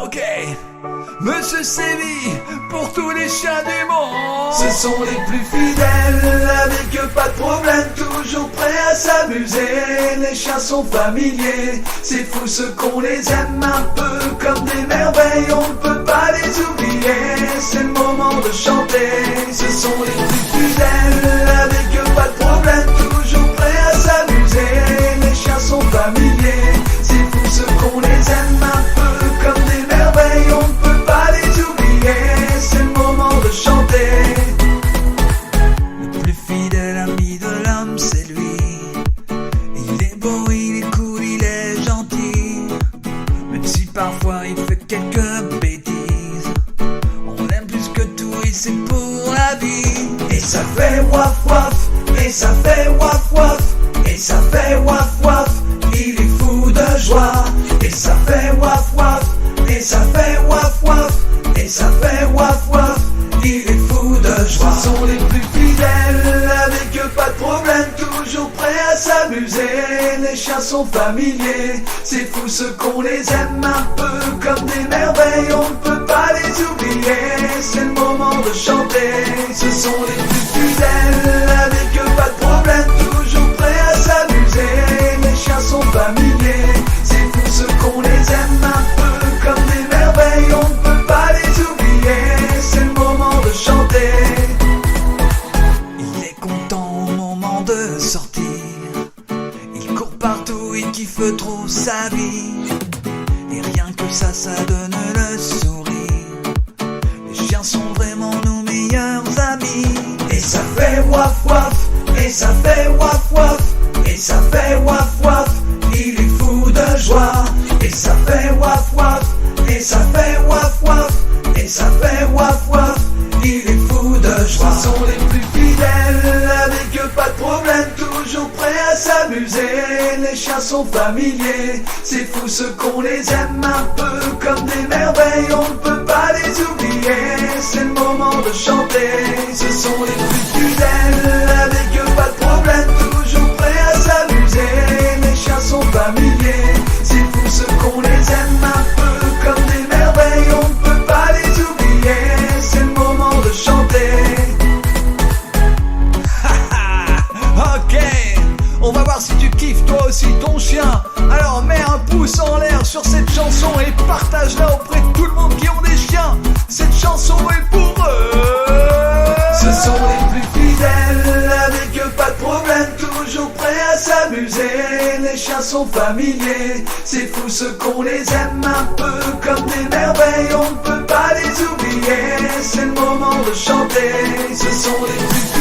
Ok, Monsieur Séville, pour tous les chiens du monde. Ce sont les plus fidèles, avec eux pas de problème, toujours prêts à s'amuser. Les chiens sont familiers, c'est fou ce qu'on les aime un peu comme des merveilles, on ne peut pas les oublier. C'est le moment de chanter, ce sont les plus fidèles, avec eux pas de problème, toujours prêts à s'amuser. Les chiens sont familiers, c'est fou ce qu'on les aime un peu comme des merveilles, on ne peut pas les oublier. C'est le moment de chanter. Le plus fidèle ami de l'homme, c'est lui. Il est beau, il est cool, il est gentil. Même si parfois il fait quelques bêtises, on l'aime plus que tout et c'est pour la vie. Et ça fait waf waf, et ça fait waf waf, et ça fait waf waf, il est fou de joie. Et ça fait waf waf, et ça fait waf waf, et ça fait waf waf, il est fou de joie. Ce sont les plus fidèles, avec eux pas de problème, toujours prêts à s'amuser. Les chiens sont familiers, c'est fou ce qu'on les aime un peu comme des merveilles, on ne peut pas les oublier. C'est le moment de chanter, ce sont les plus fidèles, avec eux pas de problème, toujours prêts à s'amuser. Les chiens sont familiers, c'est fou ce qu'on les aime un peu comme des merveilles, on ne peut pas les oublier. C'est le moment de chanter. Il est content au moment de sortir, il court partout, il kiffe trop sa vie. Et rien que ça donne le sourire. Les chiens sont vraiment nos meilleurs amis. Et ça fait waf waf, et ça fait waf waf, et ça fait waf waf, il est fou de joie. Et ça fait waf waf, et ça fait waf waf, et ça fait waf waf, il est fou de joie. Ce sont les plus fidèles, avec eux pas de problème, toujours prêts à s'amuser. Les chiens sont familiers, c'est fou ce qu'on les aime un peu comme des merveilles, on ne peut pas les oublier. C'est le moment de chanter, ce sont les plus fidèles, avec eux pas de problème, toujours prêts à s'amuser. Les chiens sont familiers, c'est fou ce qu'on les aime un peu comme des merveilles, on ne peut pas les oublier. C'est le moment de chanter. Ok, on va voir si tu kiffes toi aussi ton chien. Alors mets un pouce en l'air sur cette chanson et partage-la auprès de tout le monde qui ont des chiens. Cette chanson est pour eux. Ce sont les plus fidèles, avec eux pas de problème, toujours prêts à s'amuser. Les chiens sont familiers, c'est fou ce qu'on les aime un peu comme des merveilles, on ne peut pas les oublier. C'est le moment de chanter, ce sont les plus